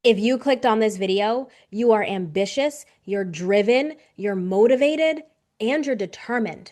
If you clicked on this video, you are ambitious, you're driven, you're motivated, and you're determined.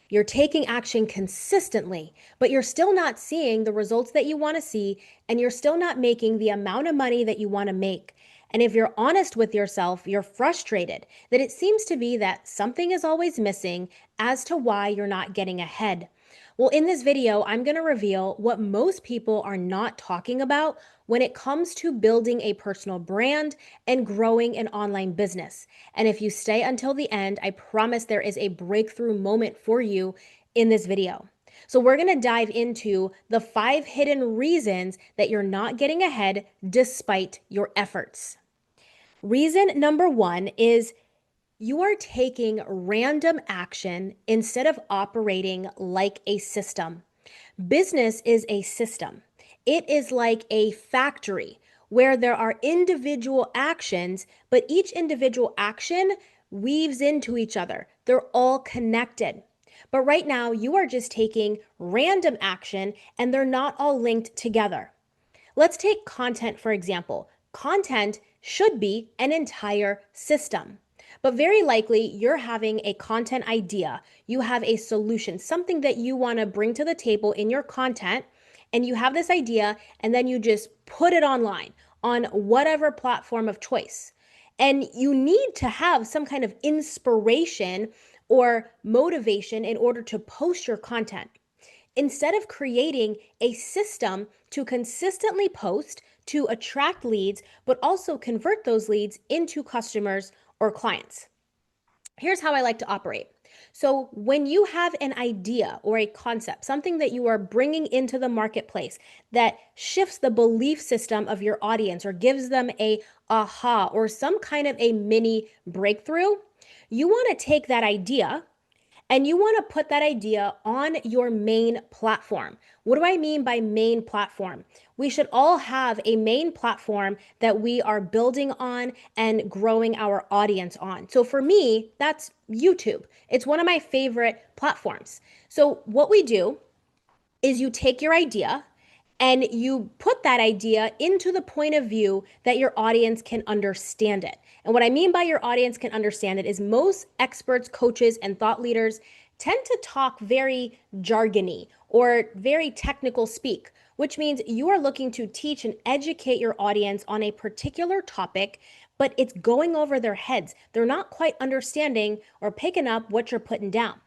You're taking action consistently, but you're still not seeing the results that you want to see, and you're still not making the amount of money that you want to make. And if you're honest with yourself, you're frustrated that it seems to be that something is always missing as to why you're not getting ahead. Well, in this video, I'm going to reveal what most people are not talking about when it comes to building a personal brand and growing an online business. And if you stay until the end, I promise there is a breakthrough moment for you in this video. So, we're going to dive into the 5 hidden reasons that you're not getting ahead despite your efforts. Reason number one is you are taking random action instead of operating like a system. Business is a system. It is like a factory where there are individual actions, but each individual action weaves into each other. They're all connected. But right now, you are just taking random action and they're not all linked together. Let's take content, for example. Content should be an entire system. But very likely, you're having a content idea. You have a solution, something that you want to bring to the table in your content, and you have this idea, and then you just put it online on whatever platform of choice. And you need to have some kind of inspiration or motivation in order to post your content. Instead of creating a system to consistently post to attract leads, but also convert those leads into customers or clients. Here's how I like to operate. So, when you have an idea or a concept, something that you are bringing into the marketplace that shifts the belief system of your audience or gives them a aha or some kind of a mini breakthrough, you want to take that idea and you want to put that idea on your main platform. What do I mean by main platform? We should all have a main platform that we are building on and growing our audience on. So for me, that's YouTube. It's one of my favorite platforms. So what we do is you take your idea and you put that idea into the point of view that your audience can understand it. And what I mean by your audience can understand it is most experts, coaches, and thought leaders tend to talk very jargony or very technical speak, which means you are looking to teach and educate your audience on a particular topic, but it's going over their heads. They're not quite understanding or picking up what you're putting down.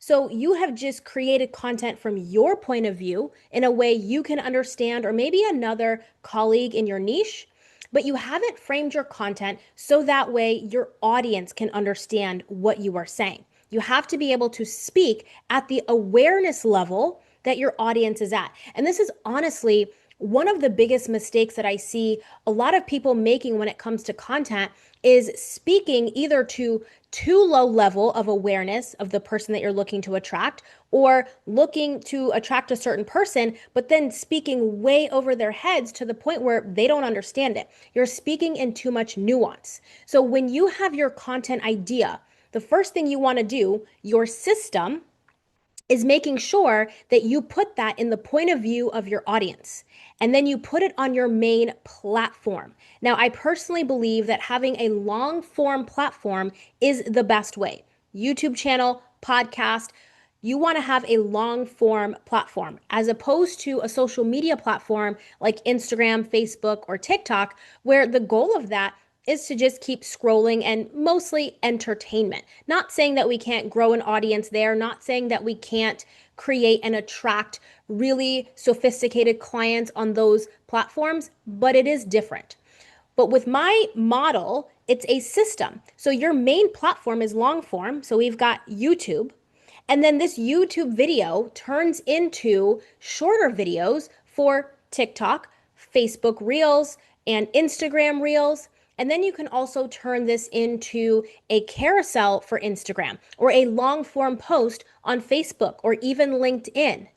So you have just created content from your point of view in a way you can understand, or maybe another colleague in your niche, but you haven't framed your content so that way your audience can understand what you are saying. You have to be able to speak at the awareness level that your audience is at. And this is honestly one of the biggest mistakes that I see a lot of people making when it comes to content is speaking either to too low level of awareness of the person that you're looking to attract or looking to attract a certain person, but then speaking way over their heads to the point where they don't understand it. You're speaking in too much nuance. So when you have your content idea, the first thing you want to do, your system, is making sure that you put that in the point of view of your audience. And then you put it on your main platform. Now, I personally believe that having a long form platform is the best way. YouTube channel, podcast, you want to have a long form platform as opposed to a social media platform like Instagram, Facebook, or TikTok, where the goal of that is to just keep scrolling and mostly entertainment. Not saying that we can't grow an audience there, not saying that we can't create and attract really sophisticated clients on those platforms, but it is different. But with my model, it's a system. So your main platform is long form. So we've got YouTube. And then this YouTube video turns into shorter videos for TikTok, Facebook Reels, and Instagram Reels. And then you can also turn this into a carousel for Instagram or a long form post on Facebook or even LinkedIn.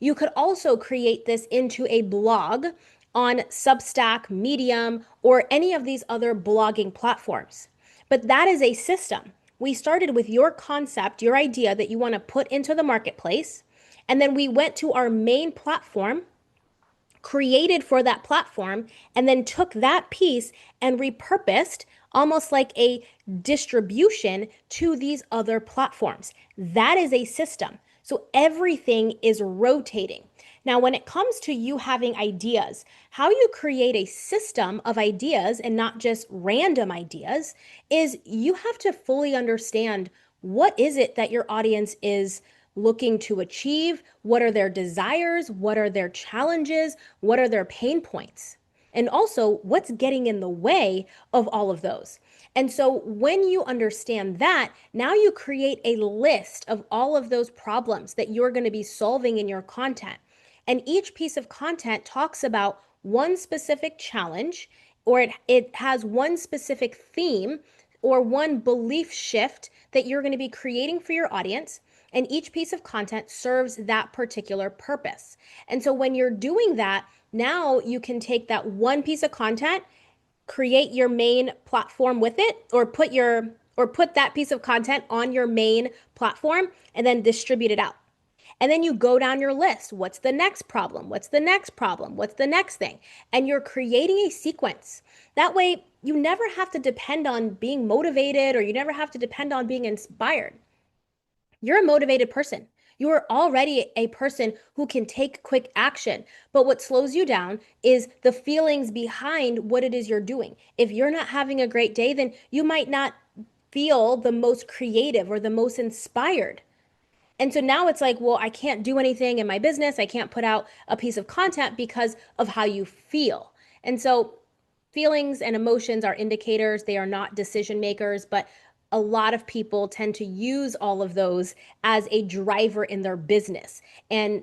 You could also create this into a blog on Substack, Medium, or any of these other blogging platforms. But that is a system. We started with your concept, your idea that you want to put into the marketplace, and then we went to our main platform created for that platform and then took that piece and repurposed almost like a distribution to these other platforms. That is a system. So everything is rotating. Now, when it comes to you having ideas, how you create a system of ideas and not just random ideas is you have to fully understand what is it that your audience is looking to achieve? What are their desires? What are their challenges? What are their pain points? And also, what's getting in the way of all of those? And so, when you understand that, now you create a list of all of those problems that you're going to be solving in your content. And each piece of content talks about one specific challenge, or it has one specific theme or one belief shift that you're going to be creating for your audience. And each piece of content serves that particular purpose. And so when you're doing that, now you can take that one piece of content, create your main platform with it, or put that piece of content on your main platform and then distribute it out. And then you go down your list. What's the next problem? What's the next problem? What's the next thing? And you're creating a sequence. That way, you never have to depend on being motivated, or you never have to depend on being inspired. You're a motivated person. You are already a person who can take quick action. But what slows you down is the feelings behind what it is you're doing. If you're not having a great day, then you might not feel the most creative or the most inspired. And so now it's like, well, I can't do anything in my business. I can't put out a piece of content because of how you feel. And so feelings and emotions are indicators. They are not decision makers, but a lot of people tend to use all of those as a driver in their business. And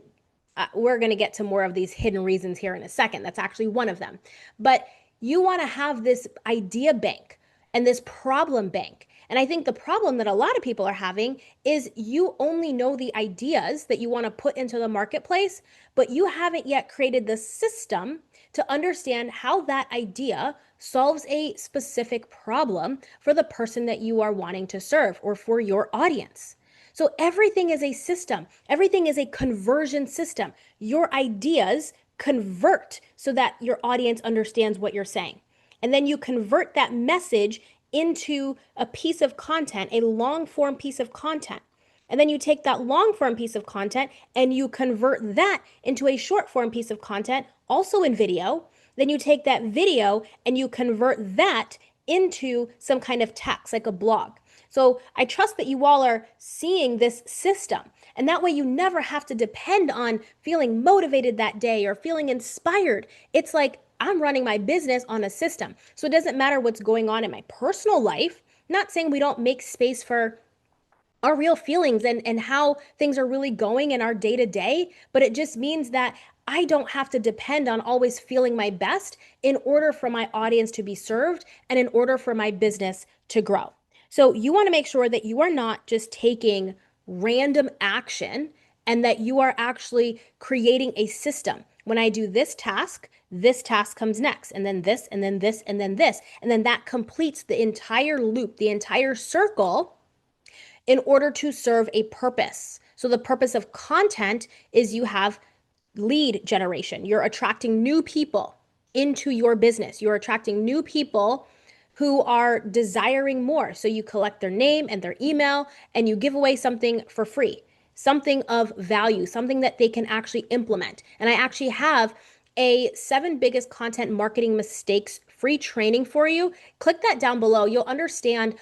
we're going to get to more of these hidden reasons here in a second. That's actually one of them. But you want to have this idea bank and this problem bank. And I think the problem that a lot of people are having is you only know the ideas that you want to put into the marketplace, but you haven't yet created the system to understand how that idea solves a specific problem for the person that you are wanting to serve or for your audience. So everything is a system. Everything is a conversion system. Your ideas convert so that your audience understands what you're saying. And then you convert that message into a piece of content, a long form piece of content. And then you take that long form piece of content and you convert that into a short form piece of content, also in video. Then you take that video and you convert that into some kind of text, like a blog. So I trust that you all are seeing this system. And that way you never have to depend on feeling motivated that day or feeling inspired. It's like, I'm running my business on a system. So it doesn't matter what's going on in my personal life. Not saying we don't make space for our real feelings and how things are really going in our day to day, but it just means that I don't have to depend on always feeling my best in order for my audience to be served and in order for my business to grow. So you want to make sure that you are not just taking random action and that you are actually creating a system. When I do this task comes next, and then this, and then this, and then this. And then that completes the entire loop, the entire circle in order to serve a purpose. So the purpose of content is you have lead generation. You're attracting new people into your business. You're attracting new people who are desiring more. So you collect their name and their email and you give away something for free, something of value, something that they can actually implement. And I actually have a 7 biggest content marketing mistakes free training for you. Click that down below. You'll understand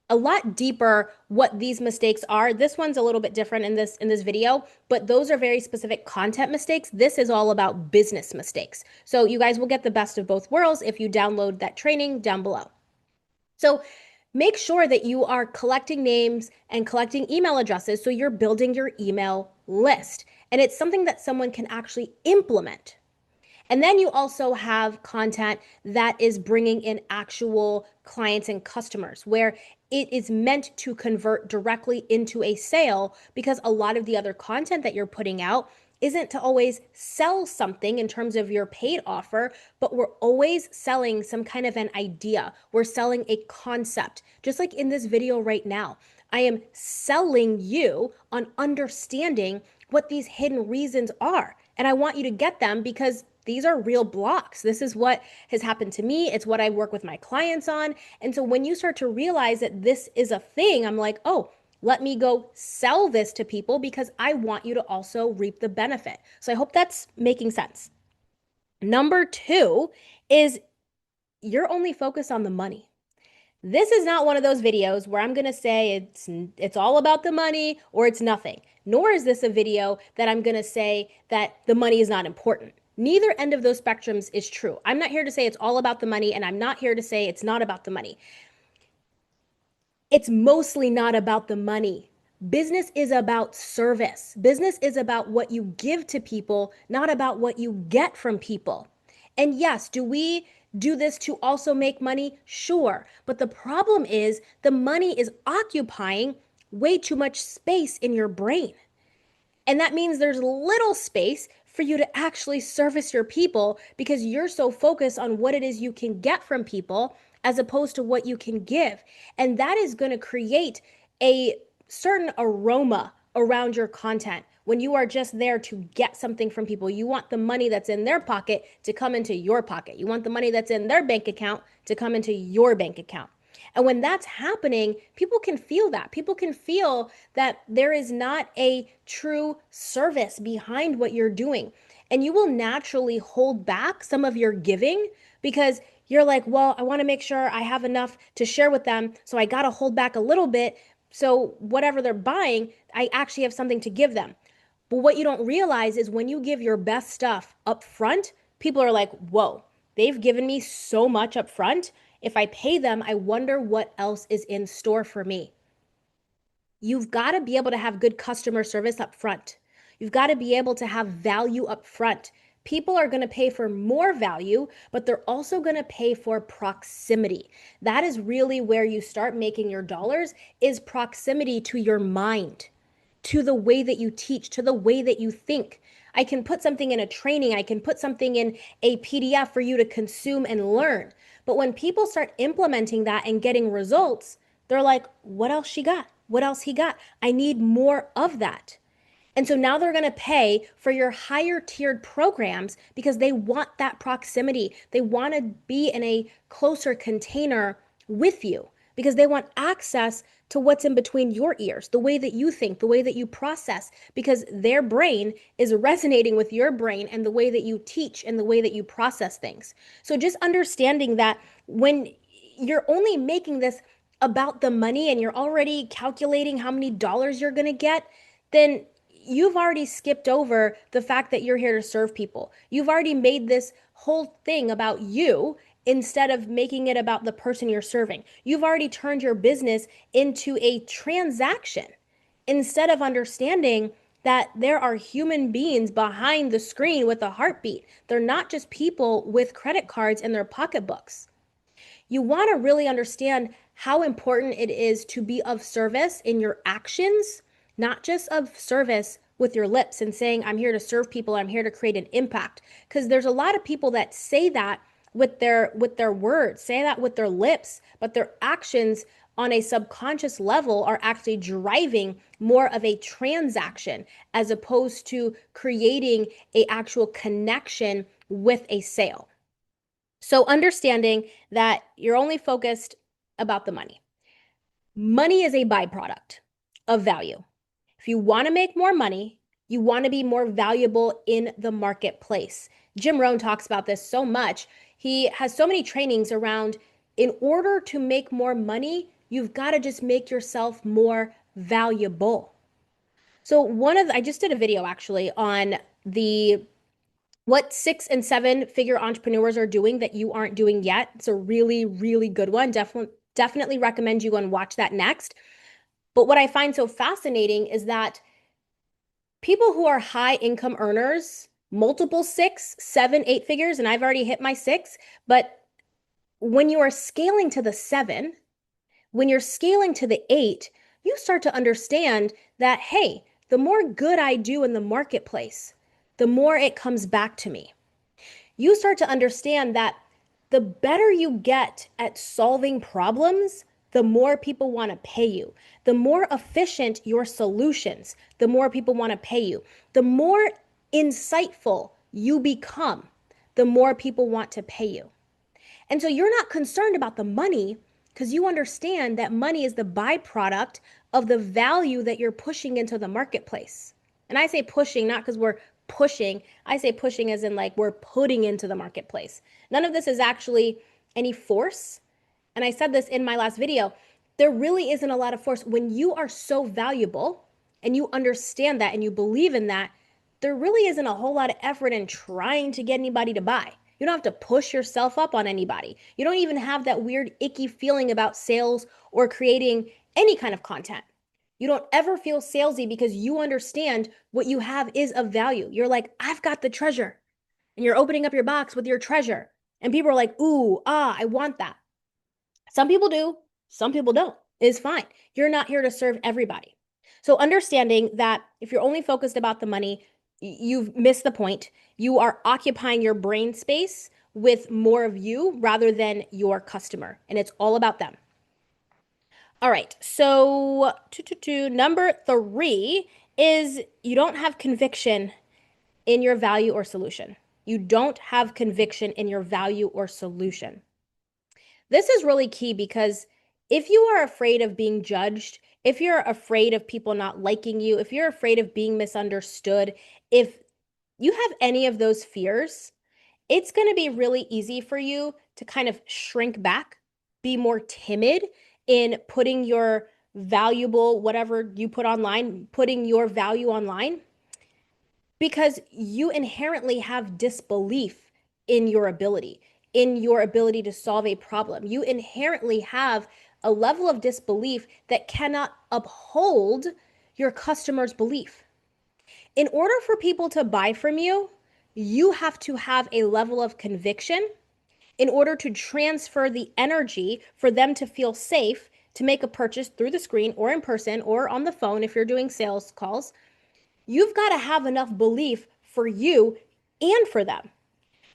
a lot deeper what these mistakes are. This one's a little bit different in this video, but those are very specific content mistakes. This is all about business mistakes. So you guys will get the best of both worlds if you download that training down below. So make sure that you are collecting names and collecting email addresses so you're building your email list. And it's something that someone can actually implement. And then you also have content that is bringing in actual clients and customers where it is meant to convert directly into a sale, because a lot of the other content that you're putting out isn't to always sell something in terms of your paid offer, but we're always selling some kind of an idea. We're selling a concept. Just like in this video right now, I am selling you on understanding what these hidden reasons are. And I want you to get them because These are real blocks. This is what has happened to me. It's what I work with my clients on. And so when you start to realize that this is a thing, I'm like, oh, let me go sell this to people because I want you to also reap the benefit. So I hope that's making sense. Number two is you're only focused on the money. This is not one of those videos where I'm going to say it's all about the money or it's nothing. Nor is this a video that I'm going to say that the money is not important. Neither end of those spectrums is true. I'm not here to say it's all about the money, and I'm not here to say it's not about the money. It's mostly not about the money. Business is about service. Business is about what you give to people, not about what you get from people. And yes, do we do this to also make money? Sure. But the problem is the money is occupying way too much space in your brain. And that means there's little space for you to actually service your people because you're so focused on what it is you can get from people as opposed to what you can give. And that is going to create a certain aroma around your content when you are just there to get something from people. You want the money that's in their pocket to come into your pocket. You want the money that's in their bank account to come into your bank account. And when that's happening, people can feel that. People can feel that there is not a true service behind what you're doing. And you will naturally hold back some of your giving because you're like, well, I want to make sure I have enough to share with them. So I got to hold back a little bit. So whatever they're buying, I actually have something to give them. But what you don't realize is when you give your best stuff up front, people are like, whoa, they've given me so much up front. If I pay them, I wonder what else is in store for me. You've got to be able to have good customer service up front. You've got to be able to have value up front. People are going to pay for more value, but they're also going to pay for proximity. That is really where you start making your dollars, is proximity to your mind, to the way that you teach, to the way that you think. I can put something in a training, I can put something in a PDF for you to consume and learn. But when people start implementing that and getting results, they're like, what else she got? What else he got? I need more of that. And so now they're going to pay for your higher tiered programs because they want that proximity. They want to be in a closer container with you because they want access to what's in between your ears, the way that you think, the way that you process, because their brain is resonating with your brain and the way that you teach and the way that you process things. So just understanding that when you're only making this about the money and you're already calculating how many dollars you're going to get, then you've already skipped over the fact that you're here to serve people. You've already made this whole thing about you instead of making it about the person you're serving. You've already turned your business into a transaction instead of understanding that there are human beings behind the screen with a heartbeat. They're not just people with credit cards in their pocketbooks. You want to really understand how important it is to be of service in your actions, not just of service with your lips and saying, I'm here to serve people, I'm here to create an impact. Because there's a lot of people that say that with their words, say that with their lips, but their actions on a subconscious level are actually driving more of a transaction as opposed to creating a actual connection with a sale. So understanding that you're only focused about the money. Money is a byproduct of value. If you want to make more money, you want to be more valuable in the marketplace. Jim Rohn talks about this so much. He has so many trainings around, in order to make more money, you've got to just make yourself more valuable. So I just did a video actually on what 6 and 7 figure entrepreneurs are doing that you aren't doing yet. It's a really, really good one. Definitely recommend you go and watch that next. But what I find so fascinating is that people who are high income earners, multiple 6, 7, 8 figures, and I've already hit my 6, but when you are scaling to the 7, when you're scaling to the 8, you start to understand that, hey, the more good I do in the marketplace, the more it comes back to me. You start to understand that the better you get at solving problems, the more people want to pay you. The more efficient your solutions, the more people want to pay you. The more insightful you become, the more people want to pay you. And so you're not concerned about the money because you understand that money is the byproduct of the value that you're pushing into the marketplace. And I say pushing not because we're pushing, I say pushing as in like we're putting into the marketplace. None of this is actually any force. And I said this in my last video. There really isn't a lot of force. When you are so valuable and you understand that and you believe in that, there really isn't a whole lot of effort in trying to get anybody to buy. You don't have to push yourself up on anybody. You don't even have that weird, icky feeling about sales or creating any kind of content. You don't ever feel salesy because you understand what you have is of value. You're like, I've got the treasure. And you're opening up your box with your treasure. And people are like, ooh, I want that. Some people do, some people don't. It's fine. You're not here to serve everybody. So understanding that if you're only focused about the money, you've missed the point. You are occupying your brain space with more of you rather than your customer, and it's all about them. All right, so number 3 is you don't have conviction in your value or solution. You don't have conviction in your value or solution. This is really key because if you are afraid of being judged, if you're afraid of people not liking you, if you're afraid of being misunderstood, if you have any of those fears, it's going to be really easy for you to kind of shrink back, be more timid in putting your valuable, whatever you put online, putting your value online, because you inherently have disbelief in your ability, in your ability to solve a problem. You inherently have a level of disbelief that cannot uphold your customer's belief. In order for people to buy from you, you have to have a level of conviction in order to transfer the energy for them to feel safe to make a purchase through the screen or in person or on the phone if you're doing sales calls. You've got to have enough belief for you and for them.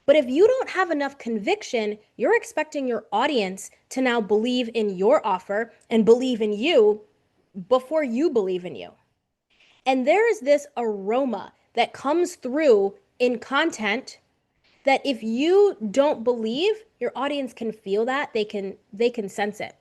But if you don't have enough conviction, you're expecting your audience to now believe in your offer and believe in you before you believe in you. And there is this aroma that comes through in content that if you don't believe, your audience can feel that, they can sense it.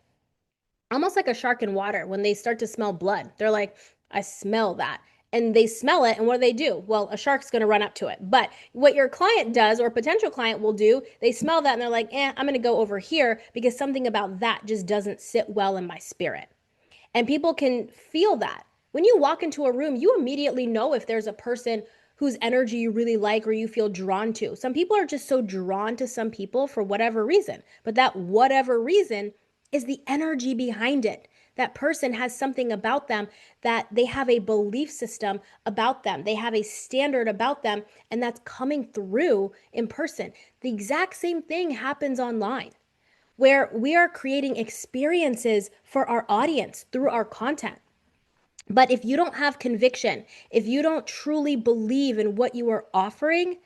Almost like a shark in water when they start to smell blood. They're like, I smell that. And they smell it, and what do? Well, a shark's going to run up to it. But what your client does or potential client will do, they smell that and they're like, I'm going to go over here because something about that just doesn't sit well in my spirit. And people can feel that. When you walk into a room, you immediately know if there's a person whose energy you really like or you feel drawn to. Some people are just so drawn to some people for whatever reason, but that whatever reason is the energy behind it. That person has something about them that they have a belief system about them. They have a standard about them, and that's coming through in person. The exact same thing happens online, where we are creating experiences for our audience through our content. But if you don't have conviction, if you don't truly believe in what you are offering,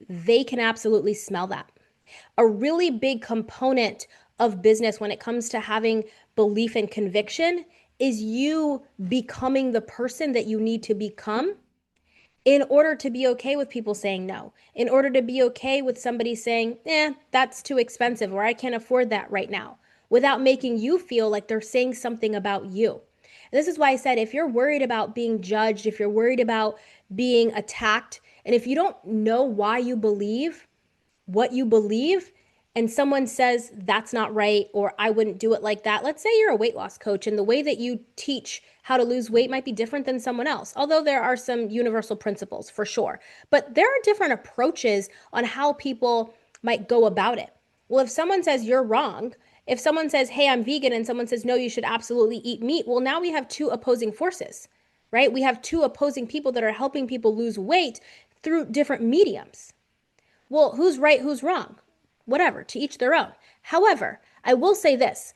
they can absolutely smell that. A really big component of business when it comes to having belief and conviction is you becoming the person that you need to become in order to be okay with people saying no, in order to be okay with somebody saying, that's too expensive or I can't afford that right now, without making you feel like they're saying something about you. And this is why I said, if you're worried about being judged, if you're worried about being attacked, and if you don't know why you believe what you believe, and someone says that's not right or I wouldn't do it like that. Let's say you're a weight loss coach and the way that you teach how to lose weight might be different than someone else, although there are some universal principles for sure. But there are different approaches on how people might go about it. Well, if someone says you're wrong, if someone says, hey, I'm vegan, and someone says, no, you should absolutely eat meat, well, now we have two opposing forces, right? We have two opposing people that are helping people lose weight through different mediums. Well, who's right, who's wrong? Whatever, to each their own. However, I will say this.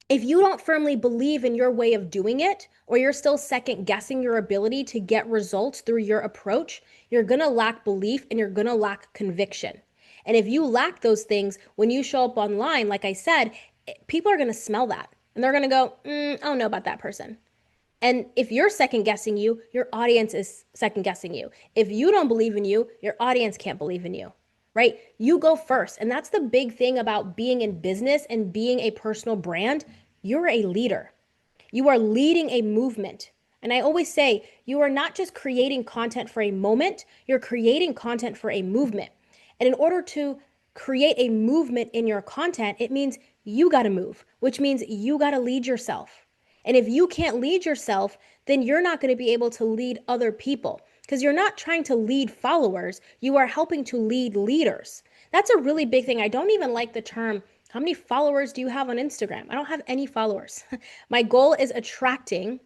If you don't firmly believe in your way of doing it, or you're still second guessing your ability to get results through your approach, you're going to lack belief and you're going to lack conviction. And if you lack those things, when you show up online, like I said, people are going to smell that. And they're going to go, I don't know about that person. And if you're second guessing you, your audience is second guessing you. If you don't believe in you, your audience can't believe in you, right? You go first. And that's the big thing about being in business and being a personal brand. You're a leader. You are leading a movement. And I always say, you are not just creating content for a moment, you're creating content for a movement. And in order to create a movement in your content, it means you got to move, which means you got to lead yourself. And if you can't lead yourself, then you're not going to be able to lead other people because you're not trying to lead followers. You are helping to lead leaders. That's a really big thing. I don't even like the term, how many followers do you have on Instagram? I don't have any followers. My goal is attracting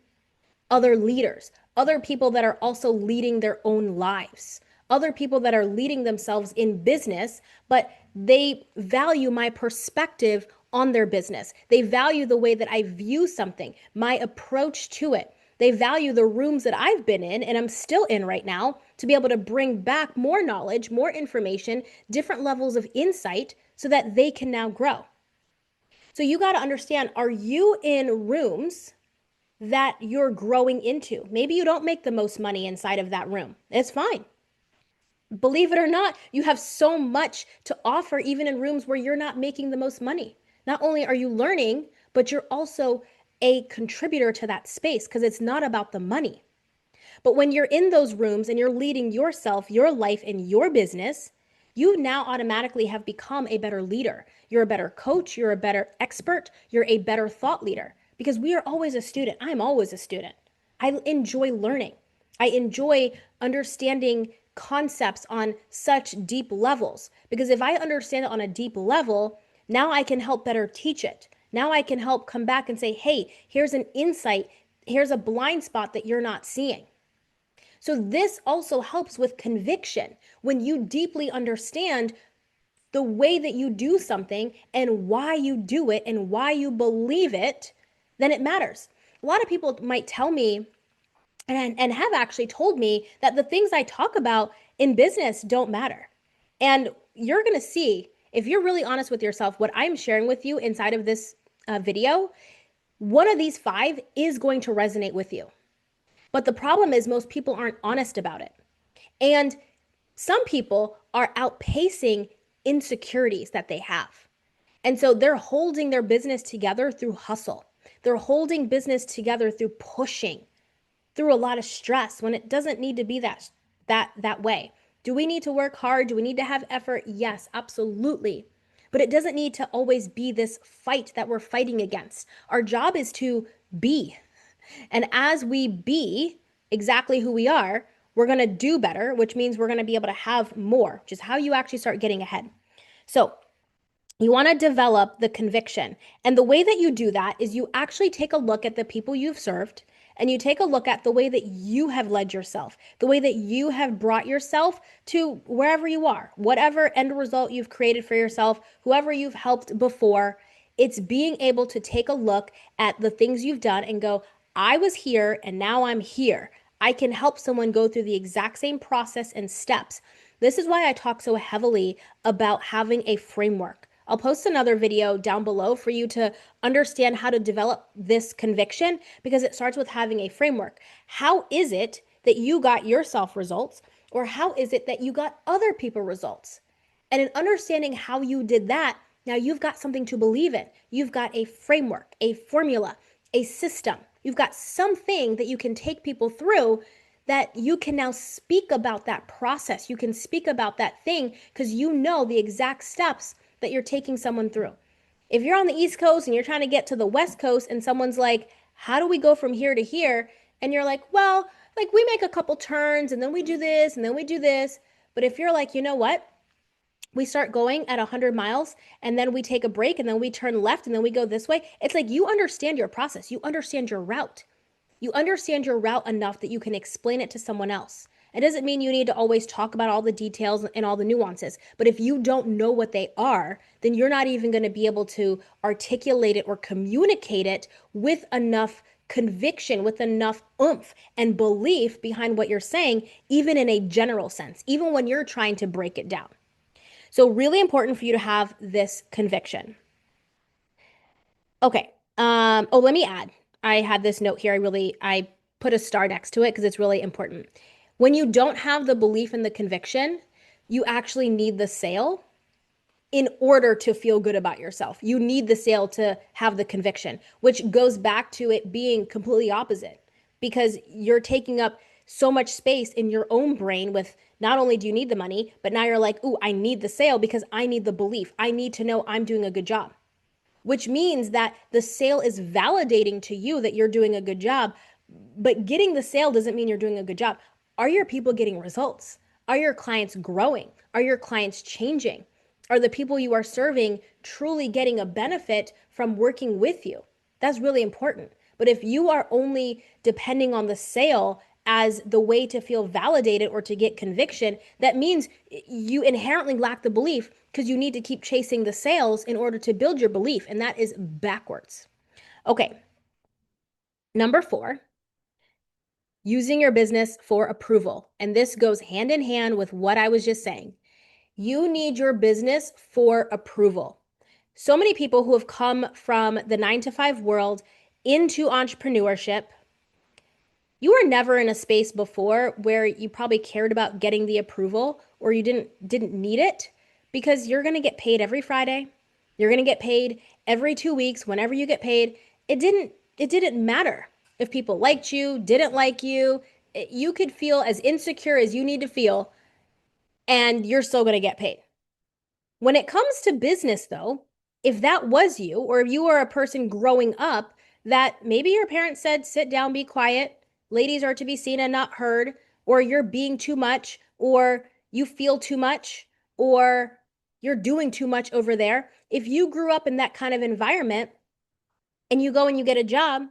other leaders, other people that are also leading their own lives, other people that are leading themselves in business, but they value my perspective on their business. They value the way that I view something, my approach to it. They value the rooms that I've been in and I'm still in right now to be able to bring back more knowledge, more information, different levels of insight so that they can now grow. So you got to understand, are you in rooms that you're growing into? Maybe you don't make the most money inside of that room. It's fine. Believe it or not, you have so much to offer even in rooms where you're not making the most money. Not only are you learning, but you're also a contributor to that space because it's not about the money. But when you're in those rooms and you're leading yourself, your life, and your business, you now automatically have become a better leader. You're a better coach. You're a better expert. You're a better thought leader because we are always a student. I'm always a student. I enjoy learning. I enjoy understanding concepts on such deep levels because if I understand it on a deep level, now I can help better teach it. Now I can help come back and say, hey, here's an insight. Here's a blind spot that you're not seeing. So this also helps with conviction. When you deeply understand the way that you do something and why you do it and why you believe it, then it matters. A lot of people might tell me and have actually told me that the things I talk about in business don't matter. And you're going to see, if you're really honest with yourself, what I'm sharing with you inside of this video, one of these 5 is going to resonate with you. But the problem is most people aren't honest about it. And some people are outpacing insecurities that they have. And so they're holding their business together through hustle. They're holding business together through pushing, through a lot of stress when it doesn't need to be that way. Do we need to work hard? Do we need to have effort? Yes, absolutely. But it doesn't need to always be this fight that we're fighting against. Our job is to be. And as we be exactly who we are, we're going to do better, which means we're going to be able to have more, which is how you actually start getting ahead. So you want to develop the conviction. And the way that you do that is you actually take a look at the people you've served and you take a look at the way that you have led yourself, the way that you have brought yourself to wherever you are, whatever end result you've created for yourself, whoever you've helped before. It's being able to take a look at the things you've done and go, I was here and now I'm here. I can help someone go through the exact same process and steps. This is why I talk so heavily about having a framework. I'll post another video down below for you to understand how to develop this conviction because it starts with having a framework. How is it that you got yourself results, or how is it that you got other people results? And in understanding how you did that, now you've got something to believe in. You've got a framework, a formula, a system. You've got something that you can take people through that you can now speak about that process. You can speak about that thing because you know the exact steps that you're taking someone through. If you're on the East Coast and you're trying to get to the West Coast and someone's like, how do we go from here to here? And you're like, well, like we make a couple turns and then we do this and then we do this. But if you're like, you know what? We start going at 100 miles and then we take a break and then we turn left and then we go this way. It's like you understand your process. You understand your route. You understand your route enough that you can explain it to someone else. It doesn't mean you need to always talk about all the details and all the nuances. But if you don't know what they are, then you're not even going to be able to articulate it or communicate it with enough conviction, with enough oomph and belief behind what you're saying, even in a general sense, even when you're trying to break it down. So really important for you to have this conviction. Okay. Let me add. I had this note here. I put a star next to it because it's really important. When you don't have the belief and the conviction, you actually need the sale in order to feel good about yourself. You need the sale to have the conviction, which goes back to it being completely opposite because you're taking up so much space in your own brain with not only do you need the money, but now you're like, ooh, I need the sale because I need the belief. I need to know I'm doing a good job, which means that the sale is validating to you that you're doing a good job. But getting the sale doesn't mean you're doing a good job. Are your people getting results? Are your clients growing? Are your clients changing? Are the people you are serving truly getting a benefit from working with you? That's really important. But if you are only depending on the sale as the way to feel validated or to get conviction, that means you inherently lack the belief because you need to keep chasing the sales in order to build your belief. And that is backwards. Okay. Number 4, using your business for approval. And this goes hand in hand with what I was just saying. You need your business for approval. So many people who have come from the 9 to 5 world into entrepreneurship, you were never in a space before where you probably cared about getting the approval or you didn't need it because you're going to get paid every Friday. You're going to get paid every 2 weeks whenever you get paid. It didn't matter if people liked you, didn't like you. You could feel as insecure as you need to feel and you're still going to get paid. When it comes to business, though, if that was you, or if you were a person growing up that maybe your parents said, sit down, be quiet, ladies are to be seen and not heard, or you're being too much, or you feel too much, or you're doing too much over there. If you grew up in that kind of environment and you go and you get a job,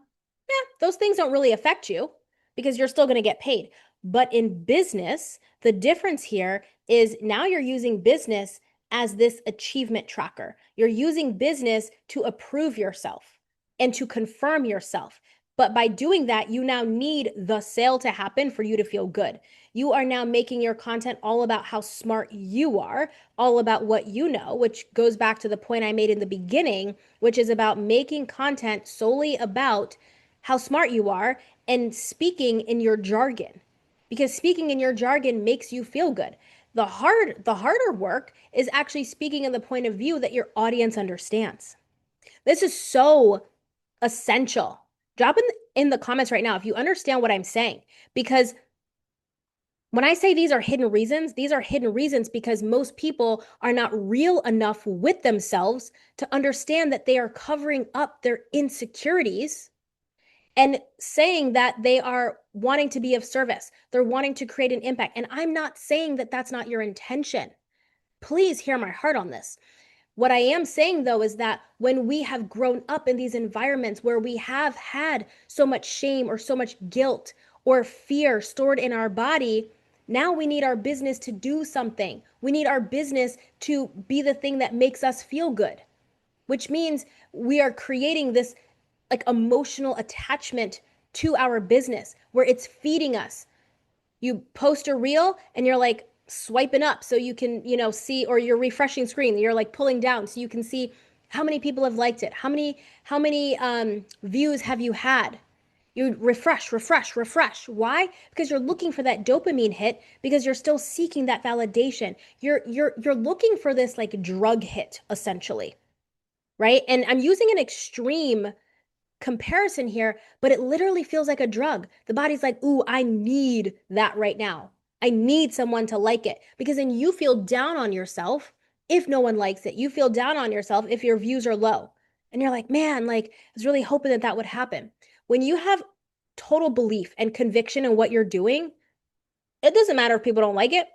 those things don't really affect you because you're still going to get paid. But in business, the difference here is now you're using business as this achievement tracker. You're using business to approve yourself and to confirm yourself. But by doing that, you now need the sale to happen for you to feel good. You are now making your content all about how smart you are, all about what you know, which goes back to the point I made in the beginning, which is about making content solely about how smart you are and speaking in your jargon, because speaking in your jargon makes you feel good. The harder work is actually speaking in the point of view that your audience understands. This is so essential. Drop in the comments right now if you understand what I'm saying, because when I say these are hidden reasons because most people are not real enough with themselves to understand that they are covering up their insecurities and saying that they are wanting to be of service. They're wanting to create an impact. And I'm not saying that that's not your intention. Please hear my heart on this. What I am saying, though, is that when we have grown up in these environments where we have had so much shame or so much guilt or fear stored in our body, now we need our business to do something. We need our business to be the thing that makes us feel good, which means we are creating this like emotional attachment to our business where it's feeding us. You post a reel and you're like swiping up so you can, see, or you're refreshing screen. You're like pulling down so you can see how many people have liked it. How many views have you had? You refresh, refresh, refresh. Why? Because you're looking for that dopamine hit because you're still seeking that validation. You're looking for this like drug hit essentially, right? And I'm using an extreme comparison here, but it literally feels like a drug. The body's like, ooh, I need that right now. I need someone to like it because then you feel down on yourself if no one likes it. You feel down on yourself if your views are low. And you're like, man, like I was really hoping that that would happen. When you have total belief and conviction in what you're doing, it doesn't matter if people don't like it.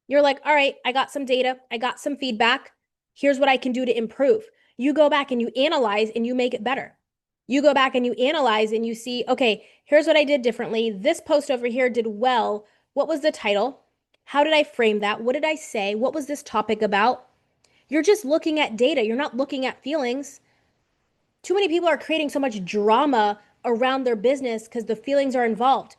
You're like, all right, I got some data, I got some feedback. Here's what I can do to improve. You go back and you analyze and you make it better. You go back and you analyze and you see, okay, here's what I did differently. This post over here did well. What was the title? How did I frame that? What did I say? What was this topic about? You're just looking at data. You're not looking at feelings. Too many people are creating so much drama around their business because the feelings are involved.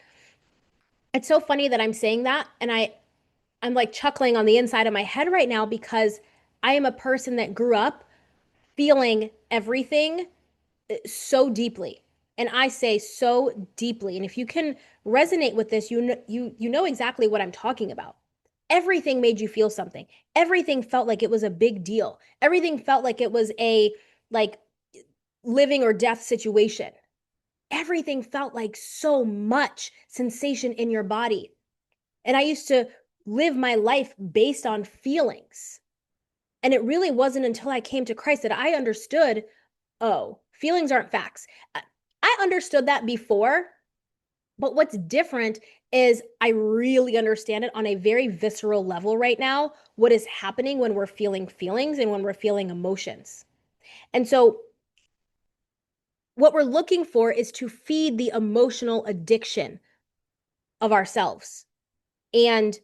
It's so funny that I'm saying that and I'm like chuckling on the inside of my head right now because I am a person that grew up feeling everything so deeply. And I say so deeply. And if you can resonate with this, you know exactly what I'm talking about. everything made you feel something. Everything felt like it was a big deal. Everything felt like it was a like living or death situation. Everything felt like so much sensation in your body. And I used to live my life based on feelings. And it really wasn't until I came to Christ that I understood, oh, feelings aren't facts. I understood that before, but what's different is I really understand it on a very visceral level right now, what is happening when we're feeling feelings and when we're feeling emotions. And so what we're looking for is to feed the emotional addiction of ourselves and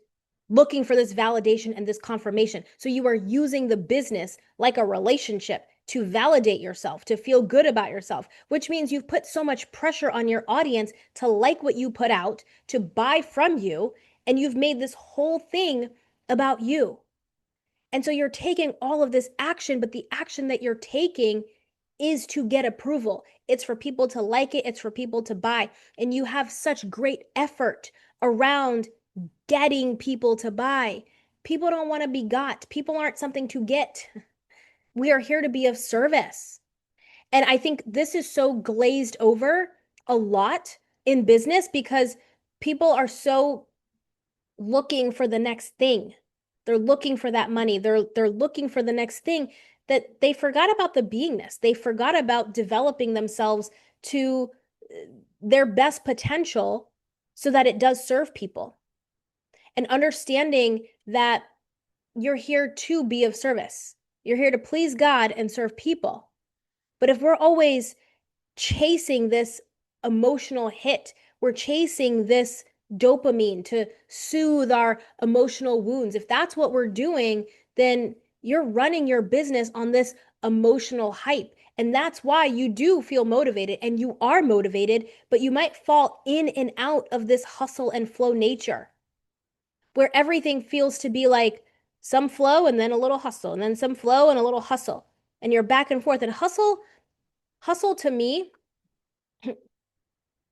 looking for this validation and this confirmation. So you are using the business like a relationship to validate yourself, to feel good about yourself, which means you've put so much pressure on your audience to like what you put out, to buy from you, and you've made this whole thing about you. And so you're taking all of this action, but the action that you're taking is to get approval. It's for people to like it, it's for people to buy. And you have such great effort around getting people to buy. People don't want to be got. People aren't something to get. We are here to be of service. And I think this is so glazed over a lot in business because people are so looking for the next thing. They're looking for that money. They're looking for the next thing that they forgot about the beingness. They forgot about developing themselves to their best potential so that it does serve people. And understanding that you're here to be of service. You're here to please God and serve people. But if we're always chasing this emotional hit, we're chasing this dopamine to soothe our emotional wounds. If that's what we're doing, then you're running your business on this emotional hype. And that's why you do feel motivated and you are motivated, but you might fall in and out of this hustle and flow nature where everything feels to be like some flow and then a little hustle and then some flow and a little hustle. And you're back and forth. And hustle to me,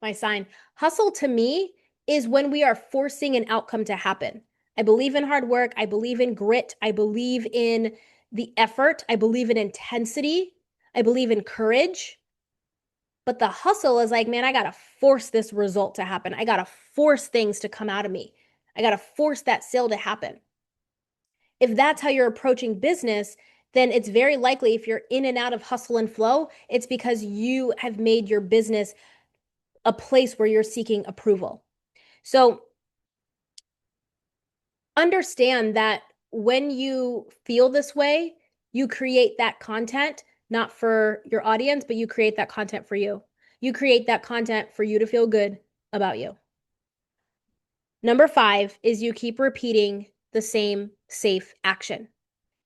my sign, hustle to me is when we are forcing an outcome to happen. I believe in hard work. I believe in grit. I believe in the effort. I believe in intensity. I believe in courage. But the hustle is like, man, I got to force this result to happen. I got to force things to come out of me. I got to force that sale to happen. If that's how you're approaching business, then it's very likely if you're in and out of hustle and flow, it's because you have made your business a place where you're seeking approval. So understand that when you feel this way, you create that content, not for your audience, but you create that content for you. You create that content for you to feel good about you. Number 5 is you keep repeating the same safe action.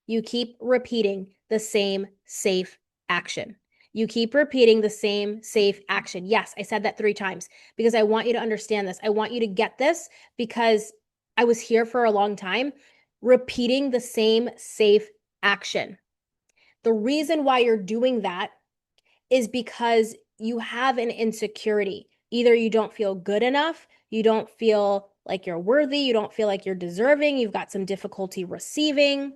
You keep repeating the same safe action. You keep repeating the same safe action. Yes, I said that 3 times because I want you to understand this. I want you to get this because I was here for a long time repeating the same safe action. The reason why you're doing that is because you have an insecurity. Either you don't feel good enough, you don't feel like you're worthy, you don't feel like you're deserving, you've got some difficulty receiving.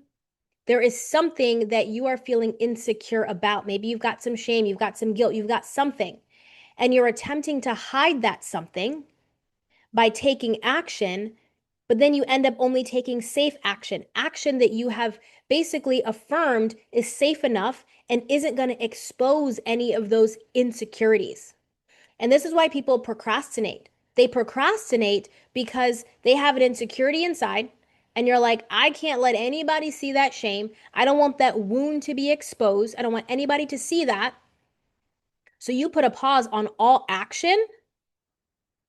There is something that you are feeling insecure about. Maybe you've got some shame, you've got some guilt, you've got something, and you're attempting to hide that something by taking action, but then you end up only taking safe action, action that you have basically affirmed is safe enough and isn't going to expose any of those insecurities. And this is why people procrastinate. They procrastinate because they have an insecurity inside. And you're like, I can't let anybody see that shame. I don't want that wound to be exposed. I don't want anybody to see that. So you put a pause on all action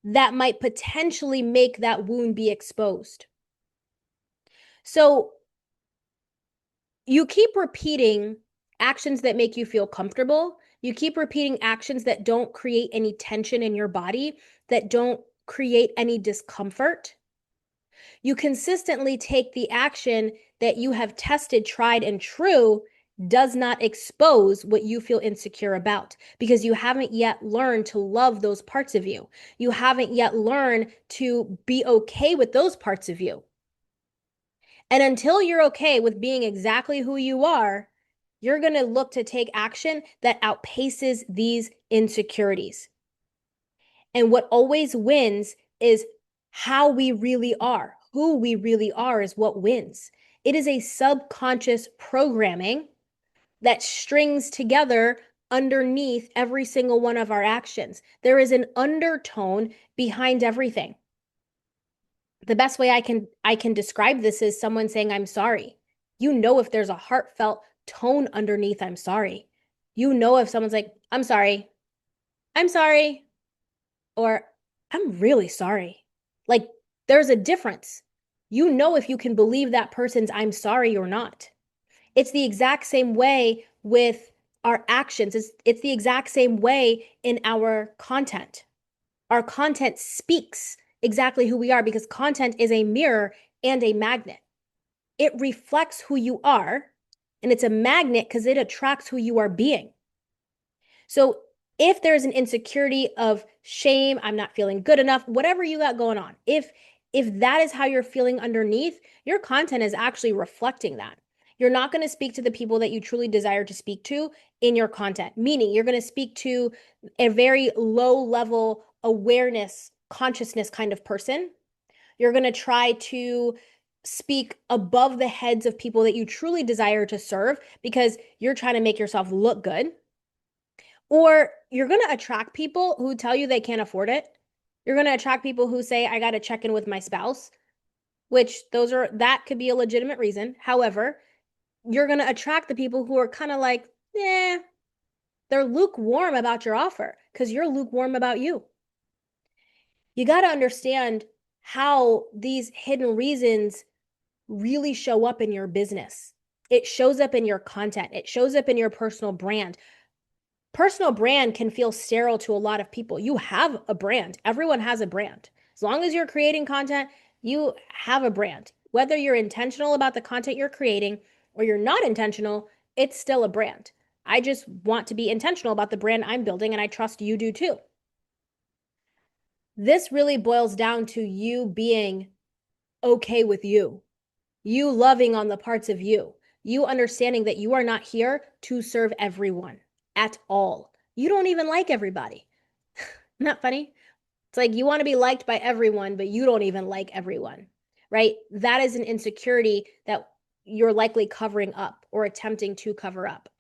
that might potentially make that wound be exposed. So you keep repeating actions that make you feel comfortable. You keep repeating actions that don't create any tension in your body, that don't create any discomfort. You consistently take the action that you have tested, tried, and true does not expose what you feel insecure about because you haven't yet learned to love those parts of you. You haven't yet learned to be okay with those parts of you. And until you're okay with being exactly who you are, you're going to look to take action that outpaces these insecurities. And what always wins is how we really are. Who we really are is what wins. It is a subconscious programming that strings together underneath every single one of our actions. There is an undertone behind everything. The best way I can describe this is someone saying I'm sorry. You know if there's a heartfelt tone underneath I'm sorry. You know if someone's like I'm sorry, or I'm really sorry. Like there's a difference. You know if you can believe that person's I'm sorry or not. It's the exact same way with our actions. It's the exact same way in our content. Our content speaks exactly who we are because content is a mirror and a magnet. It reflects who you are, and it's a magnet because it attracts who you are being. So if there's an insecurity of shame, I'm not feeling good enough, whatever you got going on, if that is how you're feeling underneath, your content is actually reflecting that. You're not going to speak to the people that you truly desire to speak to in your content, meaning you're going to speak to a very low level awareness, consciousness kind of person. You're going to try to speak above the heads of people that you truly desire to serve because you're trying to make yourself look good. Or you're going to attract people who tell you they can't afford it. You're going to attract people who say, I got to check in with my spouse, which that could be a legitimate reason. However, you're going to attract the people who are kind of like, they're lukewarm about your offer because you're lukewarm about you. You got to understand how these hidden reasons really show up in your business. It shows up in your content. It shows up in your personal brand. Personal brand can feel sterile to a lot of people. You have a brand. Everyone has a brand. As long as you're creating content, you have a brand. Whether you're intentional about the content you're creating or you're not intentional, it's still a brand. I just want to be intentional about the brand I'm building, and I trust you do too. This really boils down to you being okay with you, you loving on the parts of you, you understanding that you are not here to serve everyone at all. You don't even like everybody. Not funny? It's like you want to be liked by everyone, but you don't even like everyone, right? That is an insecurity that you're likely covering up or attempting to cover up.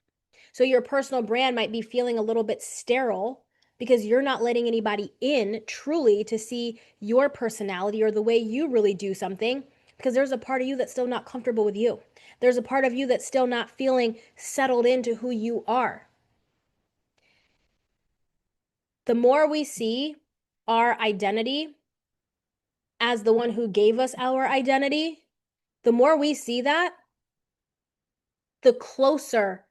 So your personal brand might be feeling a little bit sterile because you're not letting anybody in truly to see your personality or the way you really do something because there's a part of you that's still not comfortable with you. There's a part of you that's still not feeling settled into who you are. The more we see our identity as the one who gave us our identity, the more we see that, the closer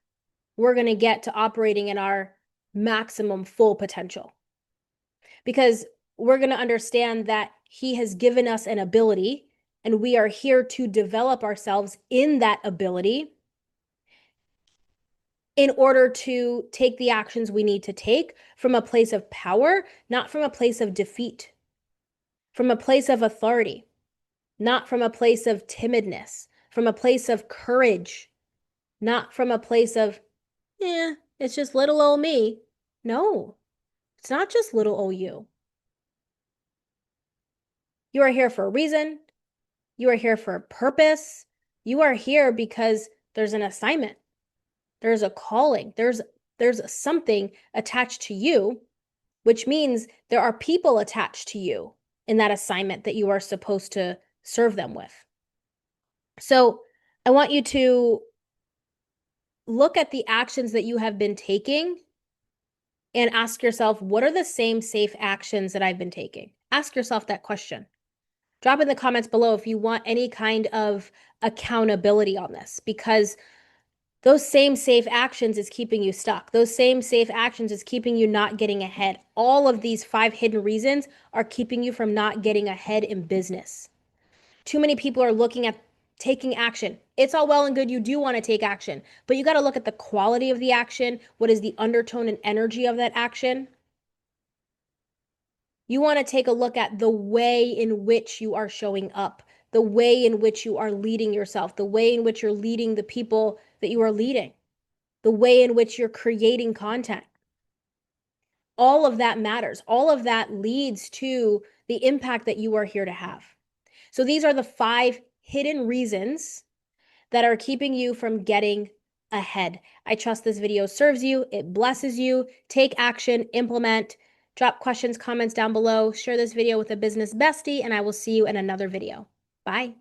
we're going to get to operating in our maximum full potential. Because we're going to understand that He has given us an ability and we are here to develop ourselves in that ability in order to take the actions we need to take from a place of power, not from a place of defeat, from a place of authority, not from a place of timidness, from a place of courage, not from a place of, it's just little old me. No, it's not just little old you. You are here for a reason. You are here for a purpose. You are here because there's an assignment. There's a calling. There's something attached to you, which means there are people attached to you in that assignment that you are supposed to serve them with. So I want you to look at the actions that you have been taking and ask yourself, what are the same safe actions that I've been taking? Ask yourself that question. Drop in the comments below if you want any kind of accountability on this, because those same safe actions is keeping you stuck. Those same safe actions is keeping you not getting ahead. All of these 5 hidden reasons are keeping you from not getting ahead in business. Too many people are looking at taking action. It's all well and good. You do want to take action, but you got to look at the quality of the action. What is the undertone and energy of that action? You want to take a look at the way in which you are showing up, the way in which you are leading yourself, the way in which you're leading the people that you are leading, the way in which you're creating content. All of that matters. All of that leads to the impact that you are here to have. So these are the 5 hidden reasons that are keeping you from getting ahead. I trust this video serves you. It blesses you. Take action, implement, drop questions, comments down below, share this video with a business bestie, and I will see you in another video. Bye.